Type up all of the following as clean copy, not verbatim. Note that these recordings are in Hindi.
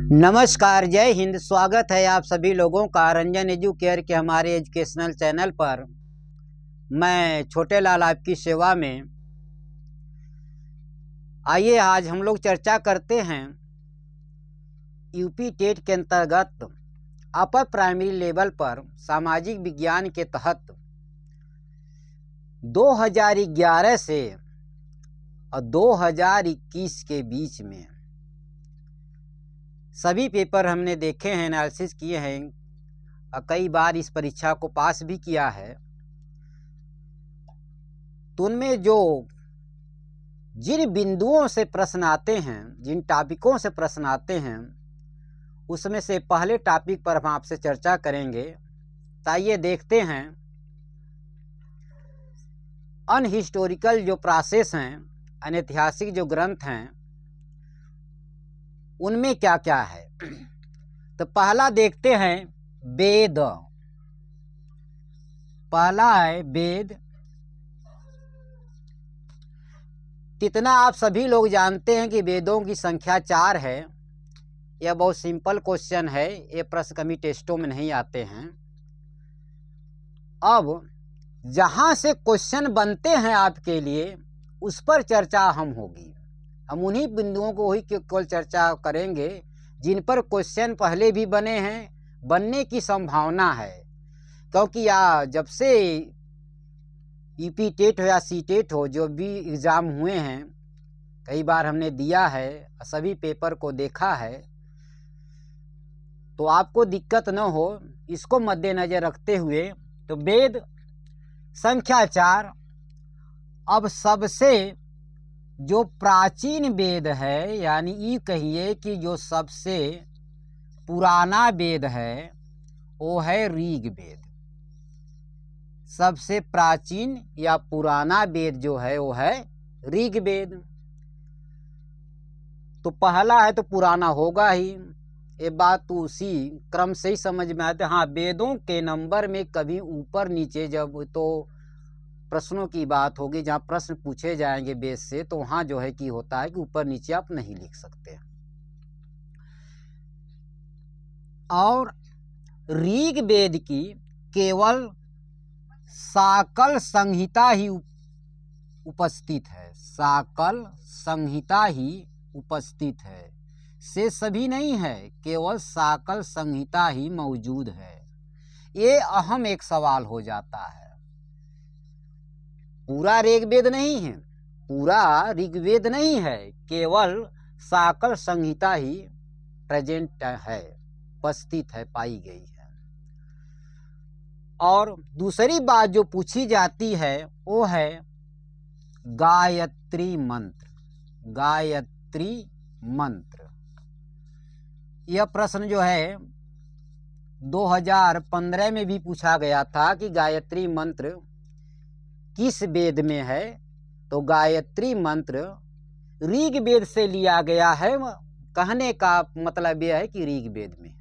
नमस्कार, जय हिंद। स्वागत है आप सभी लोगों का रंजन एजुकेयर के हमारे एजुकेशनल चैनल पर। मैं छोटे लाल आपकी सेवा में। आइए आज हम लोग चर्चा करते हैं यूपी टेट के अंतर्गत अपर प्राइमरी लेवल पर सामाजिक विज्ञान के तहत 2011 से और 2021 के बीच में सभी पेपर हमने देखे हैं, एनालिसिस किए हैं और कई बार इस परीक्षा को पास भी किया है। तो उनमें जिन बिंदुओं से प्रश्न आते हैं, जिन टॉपिकों से प्रश्न आते हैं, उसमें से पहले टॉपिक पर हम आपसे चर्चा करेंगे। तो आइए देखते हैं अनहिस्टोरिकल जो प्रोसेस हैं, अनैतिहासिक जो ग्रंथ हैं, उनमें क्या क्या है। तो पहला देखते हैं वेद। पहला है वेद। कितना आप सभी लोग जानते हैं कि वेदों की संख्या 4 है। यह बहुत सिंपल क्वेश्चन है, ये प्रश्न कभी टेस्टों में नहीं आते हैं। अब जहां से क्वेश्चन बनते हैं आपके लिए, उस पर चर्चा होगी। हम उन्हीं बिंदुओं को ही केवल चर्चा करेंगे जिन पर क्वेश्चन पहले भी बने हैं, बनने की संभावना है। क्योंकि जब से यूपी टेट हो या सी टेट हो, जो भी एग्ज़ाम हुए हैं, कई बार हमने दिया है, सभी पेपर को देखा है, तो आपको दिक्कत न हो, इसको मद्देनजर रखते हुए तो वेद संख्या 4। अब सबसे जो प्राचीन वेद है, यानी ये कहिए कि जो सबसे पुराना वेद है, वो है ऋग्वेद। सबसे प्राचीन या पुराना वेद जो है वो है ऋग्वेद। तो पहला है तो पुराना होगा ही, ये बात तो उसी क्रम से ही समझ में आते। हाँ, वेदों के नंबर में कभी ऊपर नीचे जब तो प्रश्नों की बात होगी, जहाँ प्रश्न पूछे जाएंगे बेस से, तो वहाँ जो है कि होता है कि ऊपर नीचे आप नहीं लिख सकते। और ऋग्वेद की केवल साकल संहिता ही उपस्थित है। साकल संहिता ही उपस्थित है, से सभी नहीं है, केवल साकल संहिता ही मौजूद है। ये अहम एक सवाल हो जाता है। पूरा ऋग्वेद नहीं है, पूरा ऋग्वेद नहीं है, केवल साकल संहिता ही प्रेजेंट है, उपस्थित है, पाई गई है। और दूसरी बात जो पूछी जाती है वो है गायत्री मंत्र। गायत्री मंत्र, यह प्रश्न जो है 2015 में भी पूछा गया था कि गायत्री मंत्र किस वेद में है। तो गायत्री मंत्र ऋग्वेद से लिया गया है। कहने का मतलब यह है कि ऋग्वेद में है।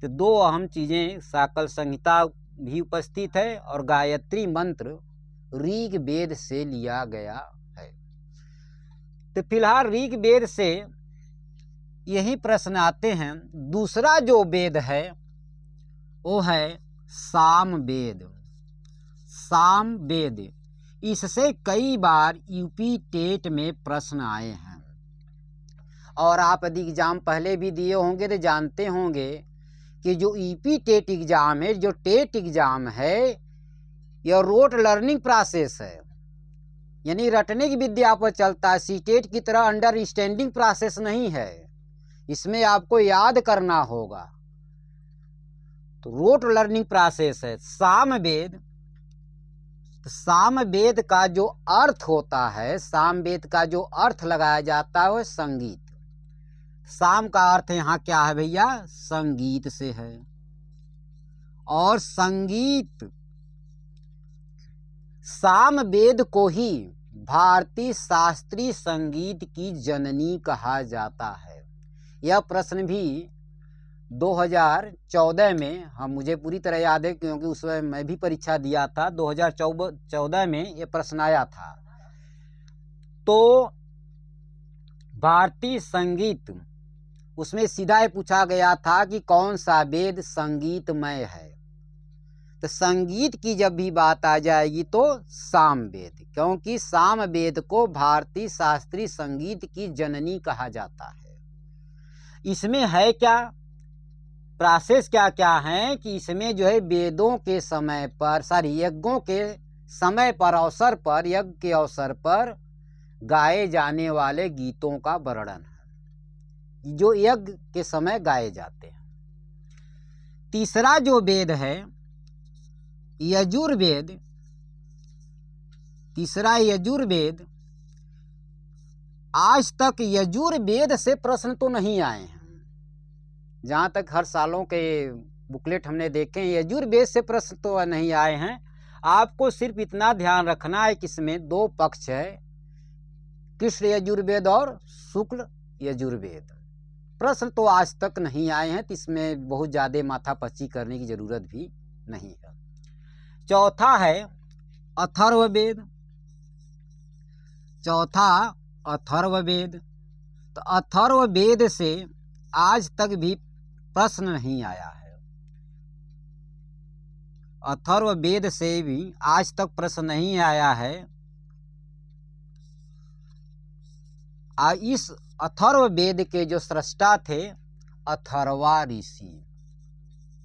तो दो अहम चीजें, साकल संहिता भी उपस्थित है और गायत्री मंत्र ऋग्वेद से लिया गया है। तो फिलहाल ऋग्वेद से यही प्रश्न आते हैं। दूसरा जो वेद है वो है सामवेद। सामवेद, इससे कई बार यूपी टेट में प्रश्न आए हैं। और आप यदि एग्जाम पहले भी दिए होंगे तो जानते होंगे कि जो यूपी टेट एग्जाम है, जो टेट एग्जाम है, यह रोट लर्निंग प्रोसेस है, यानी रटने की विद्या पर चलता है। सी टेट की तरह अंडरस्टैंडिंग प्रोसेस नहीं है, इसमें आपको याद करना होगा। तो रोट लर्निंग प्रोसेस है सामवेद। सामवेद का जो अर्थ होता है, सामवेद का जो अर्थ लगाया जाता है वो संगीत। साम का अर्थ यहाँ क्या है भैया? संगीत से है। और संगीत, सामवेद को ही भारतीय शास्त्रीय संगीत की जननी कहा जाता है। यह प्रश्न भी 2014 में, हम मुझे पूरी तरह याद है क्योंकि उस समय मैं भी परीक्षा दिया था, 2014 में ये प्रश्न आया था। तो भारतीय संगीत उसमें सीधा ये पूछा गया था कि कौन सा वेद संगीतमय है। तो संगीत की जब भी बात आ जाएगी तो साम वेद, क्योंकि साम वेद को भारतीय शास्त्रीय संगीत की जननी कहा जाता है। इसमें है क्या, प्रोसेस क्या क्या है कि इसमें जो है वेदों के समय पर, यज्ञों के समय पर, अवसर पर, यज्ञ के अवसर पर गाए जाने वाले गीतों का वर्णन है जो यज्ञ के समय गाए जाते हैं। तीसरा जो वेद है यजुर्वेद, तीसरा यजुर्वेद, आज तक यजुर्वेद से प्रश्न तो नहीं आए हैं। जहाँ तक हर सालों के बुकलेट हमने देखे हैं, यजुर्वेद से प्रश्न तो नहीं आए हैं। आपको सिर्फ इतना ध्यान रखना है कि इसमें दो पक्ष है, कृष्ण यजुर्वेद और शुक्ल यजुर्वेद। प्रश्न तो आज तक नहीं आए हैं, तो इसमें बहुत ज़्यादा माथापच्ची करने की जरूरत भी नहीं है। चौथा है अथर्ववेद, चौथा अथर्ववेद। तो अथर्ववेद से आज तक भी प्रश्न नहीं आया है, अथर्ववेद से भी आज तक प्रश्न नहीं आया है। इस अथर्ववेद के जो सृष्टा थे अथर्वा ऋषि,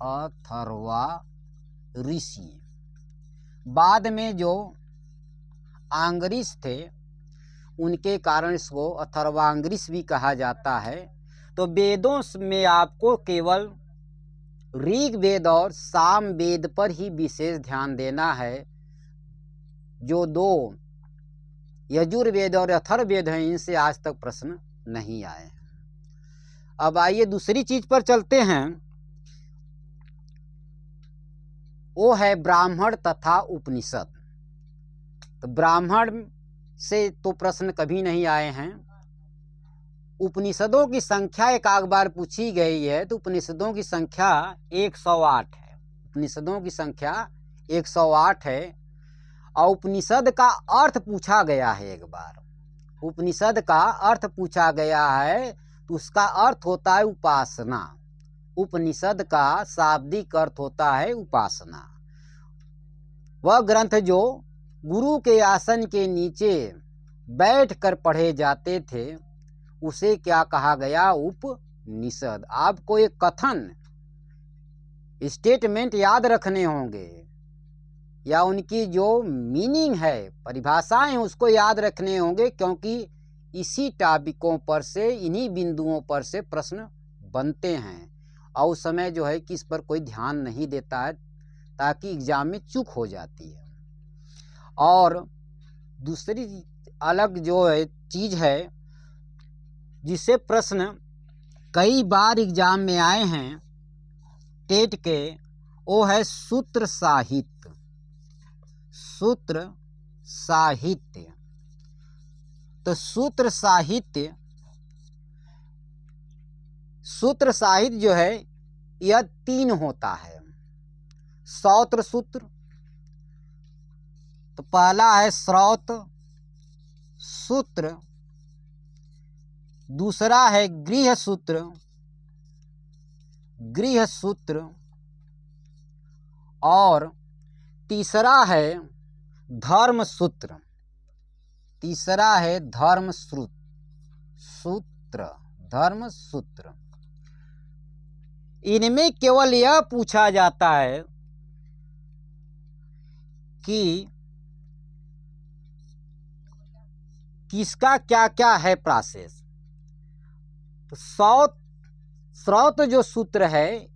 अथर्वा ऋषि। बाद में जो आंग्रिश थे उनके कारण इसको अथर्वांग्रिश भी कहा जाता है। तो वेदों में आपको केवल ऋग वेद और साम वेद पर ही विशेष ध्यान देना है। जो दो यजुर्वेद और अथर्ववेद हैं इनसे आज तक प्रश्न नहीं आए हैं। अब आइए दूसरी चीज पर चलते हैं, वो है ब्राह्मण तथा उपनिषद। तो ब्राह्मण से तो प्रश्न कभी नहीं आए हैं। उपनिषदों की संख्या एक आध बार पूछी गई है, तो उपनिषदों की संख्या 108 है। उपनिषदों की संख्या 108 है। और उपनिषद का अर्थ पूछा गया है एक बार, उपनिषद का अर्थ पूछा गया है, तो उसका अर्थ होता है उपासना। उपनिषद का शाब्दिक अर्थ होता है उपासना। वह ग्रंथ जो गुरु के आसन के नीचे बैठकर पढ़े जाते थे उसे क्या कहा गया, उपनिषद। आपको एक कथन, स्टेटमेंट याद रखने होंगे, या उनकी जो मीनिंग है, परिभाषाएं उसको याद रखने होंगे, क्योंकि इसी टॉपिकों पर से, इन्हीं बिंदुओं पर से प्रश्न बनते हैं। और उस समय जो है कि इस पर कोई ध्यान नहीं देता है, ताकि एग्जाम में चूक हो जाती है। और दूसरी अलग जो है चीज है जिससे प्रश्न कई बार एग्जाम में आए हैं टेट के, वो है सूत्र साहित्य। सूत्र साहित्य। तो सूत्र साहित्य जो है यह 3 होता है। श्रौत सूत्र, तो पहला है श्रौत सूत्र, दूसरा है गृह सूत्र, गृह सूत्र, और तीसरा है धर्म सूत्र। तीसरा है धर्म सूत्र, धर्म सूत्र। इनमें केवल यह पूछा जाता है कि किसका क्या क्या है प्रोसेस। तो श्रौत जो सूत्र है,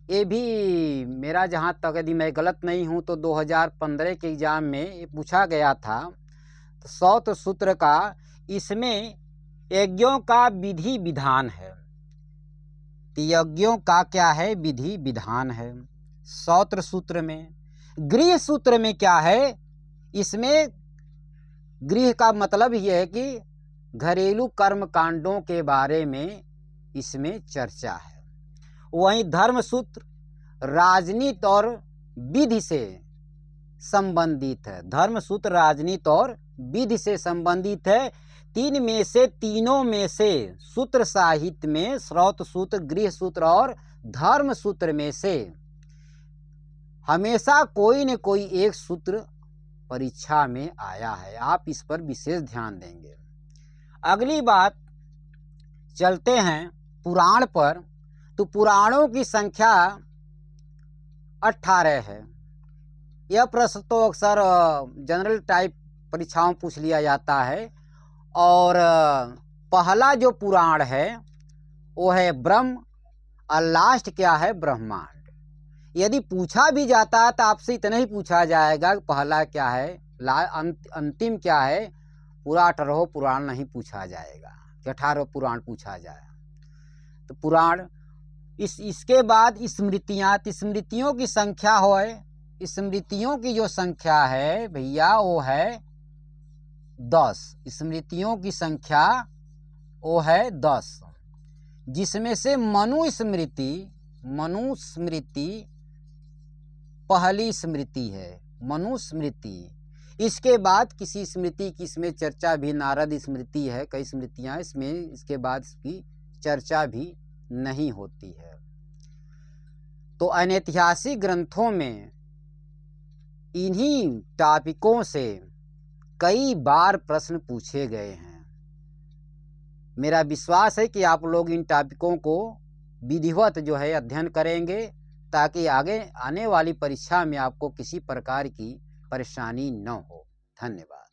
ये भी मेरा जहाँ तक यदि मैं गलत नहीं हूँ तो 2015 के एग्जाम में ये पूछा गया था। तो श्रौत सूत्र का, इसमें यज्ञों का विधि विधान है। तो यज्ञों का क्या है, विधि विधान है श्रौत सूत्र में। गृह सूत्र में क्या है, इसमें गृह का मतलब यह है कि घरेलू कर्म कांडों के बारे में इसमें चर्चा है। वहीं धर्म सूत्र राजनीति और विधि से संबंधित है। धर्म सूत्र राजनीति और विधि से संबंधित है। तीन में से, तीनों में से सूत्र साहित्य में श्रौत सूत्र, गृह सूत्र और धर्म सूत्र में से हमेशा कोई न कोई एक सूत्र परीक्षा में आया है। आप इस पर विशेष ध्यान देंगे। अगली बात, चलते हैं पुराण पर। तो पुराणों की संख्या 18 है। यह प्रश्न तो अक्सर जनरल टाइप परीक्षाओं में पूछ लिया जाता है। और पहला जो पुराण है वो है ब्रह्म और लास्ट क्या है, ब्रह्मांड। यदि पूछा भी जाता है तो आपसे इतना ही पूछा जाएगा कि पहला क्या है, अंतिम क्या है। पूरा 18 पुराण नहीं पूछा जाएगा कि 18 पुराण पूछा जाए। तो पुराण, इसके बाद स्मृतियाँ, स्मृतियों की संख्या है, स्मृतियों की जो संख्या है भैया वो है 10। स्मृतियों की संख्या वो है 10, जिसमें से मनुस्मृति पहली स्मृति है, मनुस्मृति। इसके बाद किसी स्मृति की इसमें चर्चा भी, नारद स्मृति है, कई स्मृतियां इसमें, इसके बाद इसकी चर्चा भी नहीं होती है। तो अनैतिहासिक ग्रंथों में इन्हीं टॉपिकों से कई बार प्रश्न पूछे गए हैं। मेरा विश्वास है कि आप लोग इन टॉपिकों को विधिवत जो है अध्ययन करेंगे, ताकि आगे आने वाली परीक्षा में आपको किसी प्रकार की परेशानी न हो। धन्यवाद।